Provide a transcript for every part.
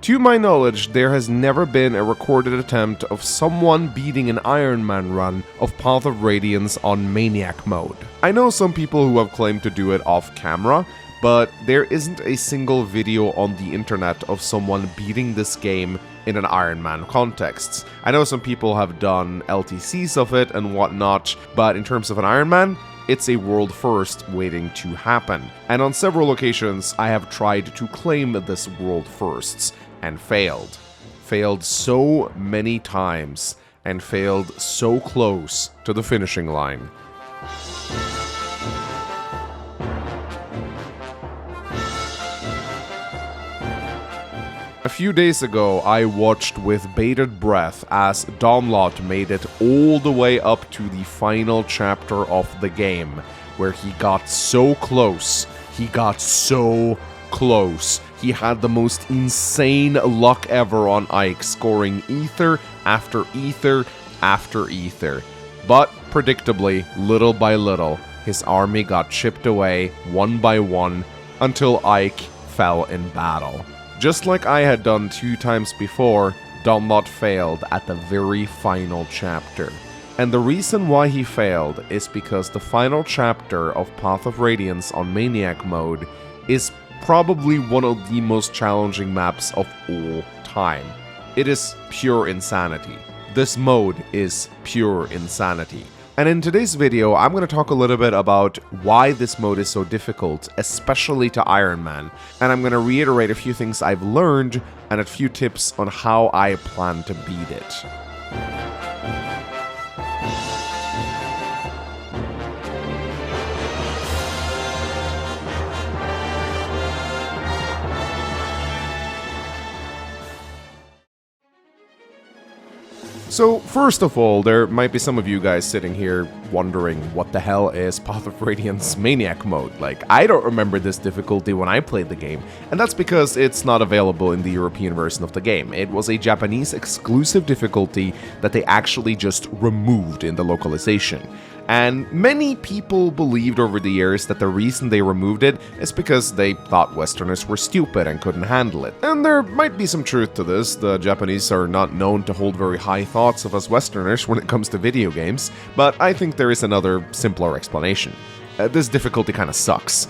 To my knowledge, there has never been a recorded attempt of someone beating an Iron Man run of Path of Radiance on Maniac Mode. I know some people who have claimed to do it off camera, but there isn't a single video on the internet of someone beating this game in an Iron Man context. I know some people have done LTCs of it and whatnot, but in terms of an Iron Man, it's a world first waiting to happen. And on several occasions, I have tried to claim this world firsts and failed. Failed so many times and failed so close to the finishing line. A few days ago, I watched with bated breath as Domlot made it all the way up to the final chapter of the game, where he got so close. He got so close. He had the most insane luck ever on Ike, scoring ether after ether after ether. But, predictably, little by little, his army got chipped away, one by one, until Ike fell in battle. Just like I had done 2 times before, Domlot failed at the very final chapter. And the reason why he failed is because the final chapter of Path of Radiance on Maniac Mode is probably one of the most challenging maps of all time. It is pure insanity. This mode is pure insanity. And in today's video, I'm going to talk a little bit about why this mode is so difficult, especially to Iron Man, and I'm going to reiterate a few things I've learned and a few tips on how I plan to beat it. So, first of all, there might be some of you guys sitting here wondering what the hell is Path of Radiance Maniac Mode. Like, I don't remember this difficulty when I played the game, and that's because it's not available in the European version of the game. It was a Japanese exclusive difficulty that they actually just removed in the localization. And many people believed over the years that the reason they removed it is because they thought Westerners were stupid and couldn't handle it. And there might be some truth to this. The Japanese are not known to hold very high thoughts of us Westerners when it comes to video games, but I think there is another, simpler explanation. This difficulty kinda sucks.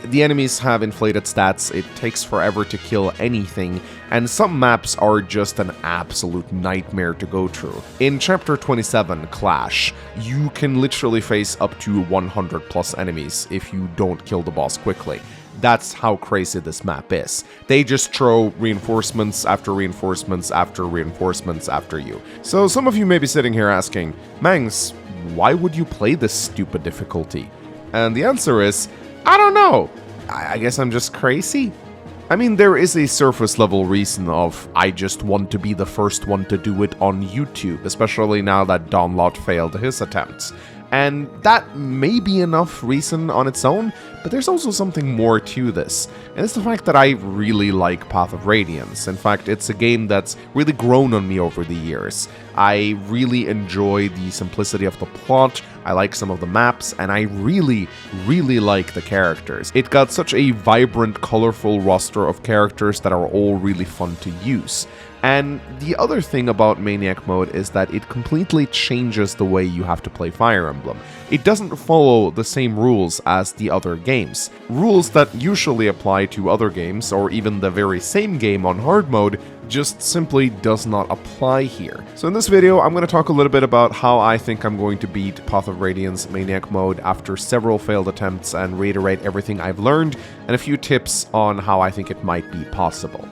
The enemies have inflated stats, it takes forever to kill anything, and some maps are just an absolute nightmare to go through. In Chapter 27, Clash, you can literally face up to 100 plus enemies if you don't kill the boss quickly. That's how crazy this map is. They just throw reinforcements after reinforcements after reinforcements after you. So some of you may be sitting here asking, Mangs, why would you play this stupid difficulty? And the answer is, I don't know. I guess I'm just crazy. I mean, there is a surface level reason of I just want to be the first one to do it on YouTube, especially now that Domlot failed his attempts. And that may be enough reason on its own, but there's also something more to this. And it's the fact that I really like Path of Radiance. In fact, it's a game that's really grown on me over the years. I really enjoy the simplicity of the plot, I like some of the maps, and I really, really like the characters. It got such a vibrant, colorful roster of characters that are all really fun to use. And the other thing about Maniac Mode is that it completely changes the way you have to play Fire Emblem. It doesn't follow the same rules as the other games. Rules that usually apply to other games, or even the very same game on hard mode, just simply does not apply here. So in this video, I'm going to talk a little bit about how I think I'm going to beat Path of Radiance Maniac Mode after several failed attempts and reiterate everything I've learned, and a few tips on how I think it might be possible.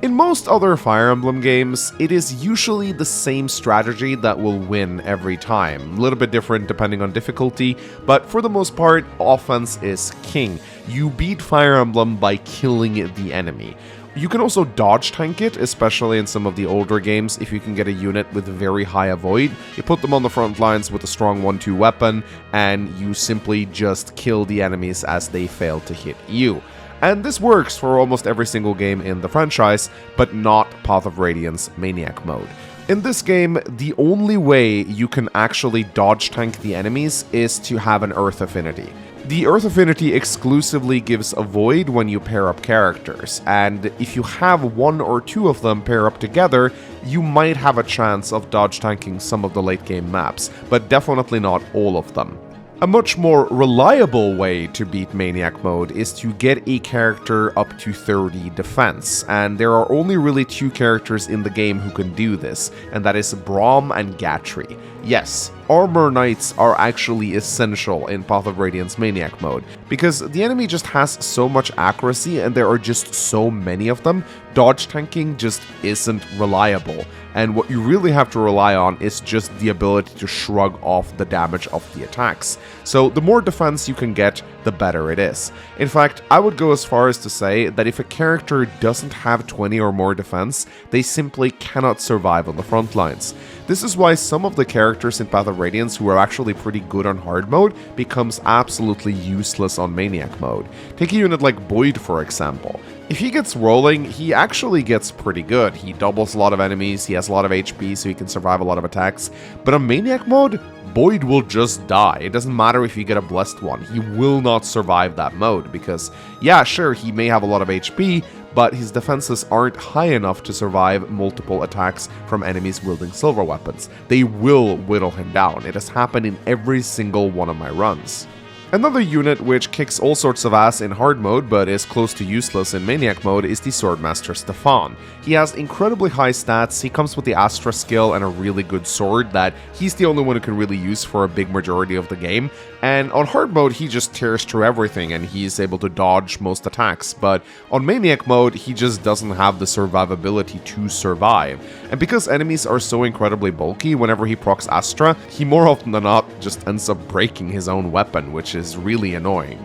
In most other Fire Emblem games, it is usually the same strategy that will win every time. A little bit different depending on difficulty, but for the most part, offense is king. You beat Fire Emblem by killing the enemy. You can also dodge tank it, especially in some of the older games. If you can get a unit with very high avoid, you put them on the front lines with a strong 1-2 weapon, and you simply just kill the enemies as they fail to hit you. And this works for almost every single game in the franchise, but not Path of Radiance Maniac Mode. In this game, the only way you can actually dodge tank the enemies is to have an Earth affinity. The Earth Affinity exclusively gives a void when you pair up characters, and if you have one or two of them pair up together, you might have a chance of dodge tanking some of the late game maps, but definitely not all of them. A much more reliable way to beat Maniac Mode is to get a character up to 30 defense, and there are only really two characters in the game who can do this, and that is Braum and Gatry. Yes, Armor Knights are actually essential in Path of Radiance Maniac Mode, because the enemy just has so much accuracy and there are just so many of them, dodge tanking just isn't reliable, and what you really have to rely on is just the ability to shrug off the damage of the attacks. So the more defense you can get, the better it is. In fact, I would go as far as to say that if a character doesn't have 20 or more defense, they simply cannot survive on the front lines. This is why some of the characters in Path of Radiance who are actually pretty good on hard mode becomes absolutely useless on Maniac Mode. Take a unit like Boyd for example. If he gets rolling, he actually gets pretty good. He doubles a lot of enemies, he has a lot of HP so he can survive a lot of attacks, but on Maniac Mode, Boyd will just die. It doesn't matter if you get a blessed one, he will not survive that mode because, yeah, sure, he may have a lot of HP, but his defenses aren't high enough to survive multiple attacks from enemies wielding silver weapons. They will whittle him down. It has happened in every single one of my runs. Another unit which kicks all sorts of ass in hard mode but is close to useless in Maniac Mode is the Swordmaster Stefan. He has incredibly high stats, he comes with the Astra skill and a really good sword that he's the only one who can really use for a big majority of the game, and on hard mode he just tears through everything and he's able to dodge most attacks, but on Maniac Mode he just doesn't have the survivability to survive. And because enemies are so incredibly bulky, whenever he procs Astra, he more often than not just ends up breaking his own weapon, which is really annoying.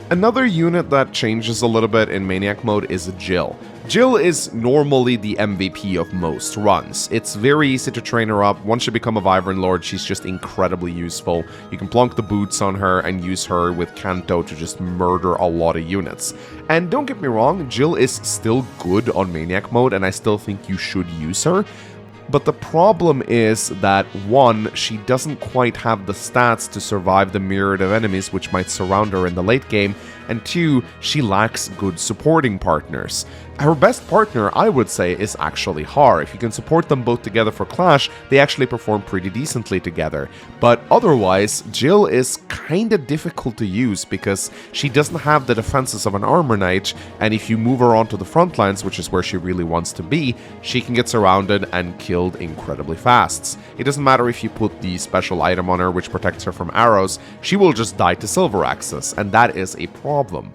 Another unit that changes a little bit in Maniac Mode is Jill. Jill is normally the MVP of most runs. It's very easy to train her up. Once you become a Wyvern Lord, she's just incredibly useful. You can plonk the boots on her and use her with Kanto to just murder a lot of units. And don't get me wrong, Jill is still good on Maniac Mode and I still think you should use her. But the problem is that, one, she doesn't quite have the stats to survive the myriad of enemies which might surround her in the late game, and two, she lacks good supporting partners. Her best partner, I would say, is actually Har. If you can support them both together for Clash, they actually perform pretty decently together. But otherwise, Jill is kinda difficult to use because she doesn't have the defenses of an Armor Knight, and if you move her onto the front lines, which is where she really wants to be, she can get surrounded and killed incredibly fast. It doesn't matter if you put the special item on her which protects her from arrows, she will just die to Silver Axes, and that is a problem.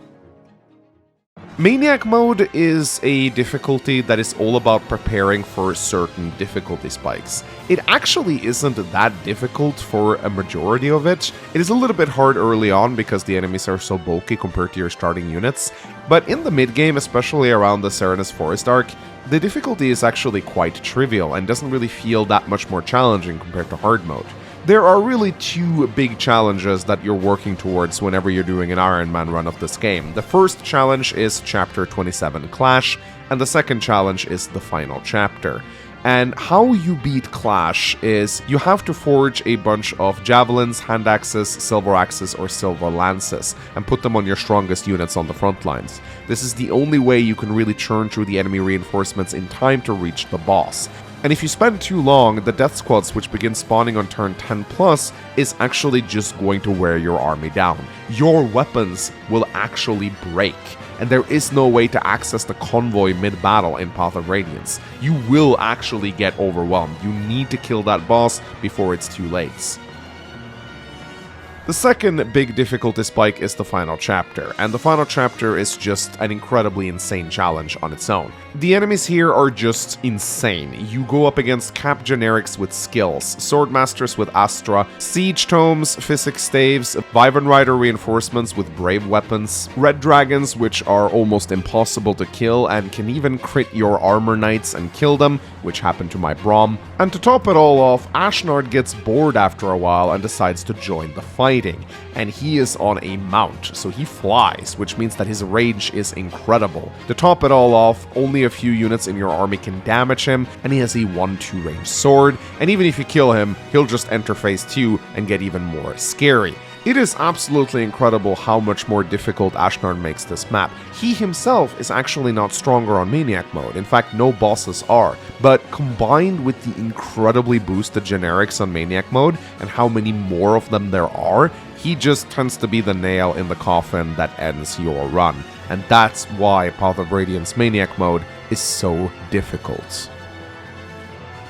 Maniac Mode is a difficulty that is all about preparing for certain difficulty spikes. It actually isn't that difficult for a majority of it. It is a little bit hard early on because the enemies are so bulky compared to your starting units, but in the mid-game, especially around the Serenus Forest arc, the difficulty is actually quite trivial and doesn't really feel that much more challenging compared to hard mode. There are really two big challenges that you're working towards whenever you're doing an Iron Man run of this game. The first challenge is Chapter 27 Clash, and the second challenge is the final chapter. And how you beat Clash is you have to forge a bunch of javelins, hand axes, silver axes, or silver lances, and put them on your strongest units on the front lines. This is the only way you can really churn through the enemy reinforcements in time to reach the boss. And if you spend too long, the death squads which begin spawning on turn 10 plus is actually just going to wear your army down. Your weapons will actually break, and there is no way to access the convoy mid-battle in Path of Radiance. You will actually get overwhelmed. You need to kill that boss before it's too late. The second big difficulty spike is the final chapter, and the final chapter is just an incredibly insane challenge on its own. The enemies here are just insane. You go up against cap generics with skills, swordmasters with Astra, siege tomes, physics staves, Wyvern Rider reinforcements with brave weapons, red dragons which are almost impossible to kill and can even crit your armor knights and kill them, which happened to my Braum. And to top it all off, Ashnard gets bored after a while and decides to join the fight. And he is on a mount, so he flies, which means that his range is incredible. To top it all off, only a few units in your army can damage him, and he has a 1-2 range sword, and even if you kill him, he'll just enter phase 2 and get even more scary. It is absolutely incredible how much more difficult Ashnard makes this map. He himself is actually not stronger on Maniac Mode, in fact no bosses are, but combined with the incredibly boosted generics on Maniac Mode and how many more of them there are, he just tends to be the nail in the coffin that ends your run. And that's why Path of Radiance Maniac Mode is so difficult.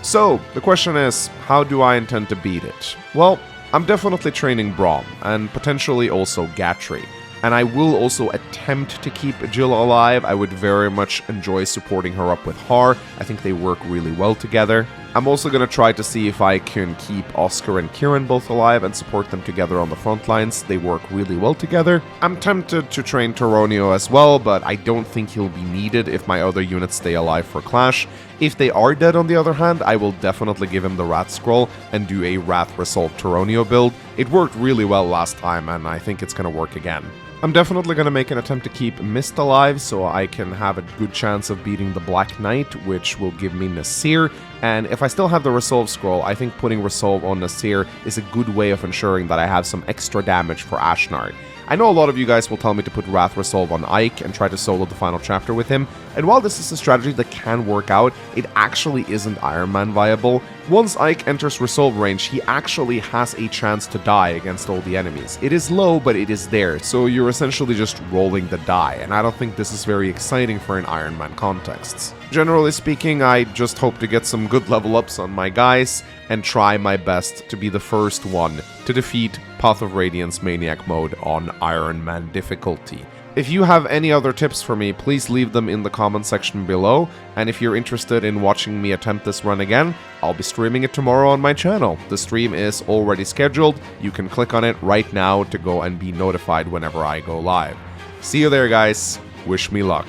So, the question is, how do I intend to beat it? Well, I'm definitely training Braum, and potentially also Gatry. And I will also attempt to keep Jill alive. I would very much enjoy supporting her up with Har. I think they work really well together. I'm also going to try to see if I can keep Oscar and Kieran both alive and support them together on the front lines. They work really well together. I'm tempted to train Toronio as well, but I don't think he'll be needed if my other units stay alive for Clash. If they are dead, on the other hand, I will definitely give him the Wrath Scroll and do a Wrath Resolve Toronio build. It worked really well last time, and I think it's going to work again. I'm definitely going to make an attempt to keep Mist alive so I can have a good chance of beating the Black Knight, which will give me Nasir. And if I still have the Resolve Scroll, I think putting Resolve on Nasir is a good way of ensuring that I have some extra damage for Ashnard. I know a lot of you guys will tell me to put Wrath Resolve on Ike and try to solo the final chapter with him, and while this is a strategy that can work out, it actually isn't Iron Man viable. Once Ike enters Resolve range, he actually has a chance to die against all the enemies. It is low, but it is there, so you're essentially just rolling the die, and I don't think this is very exciting for an Iron Man context. Generally speaking, I just hope to get some good level ups on my guys, and try my best to be the first one to defeat Path of Radiance Maniac Mode on Iron Man difficulty. If you have any other tips for me, please leave them in the comment section below, and if you're interested in watching me attempt this run again, I'll be streaming it tomorrow on my channel. The stream is already scheduled, you can click on it right now to go and be notified whenever I go live. See you there guys, wish me luck.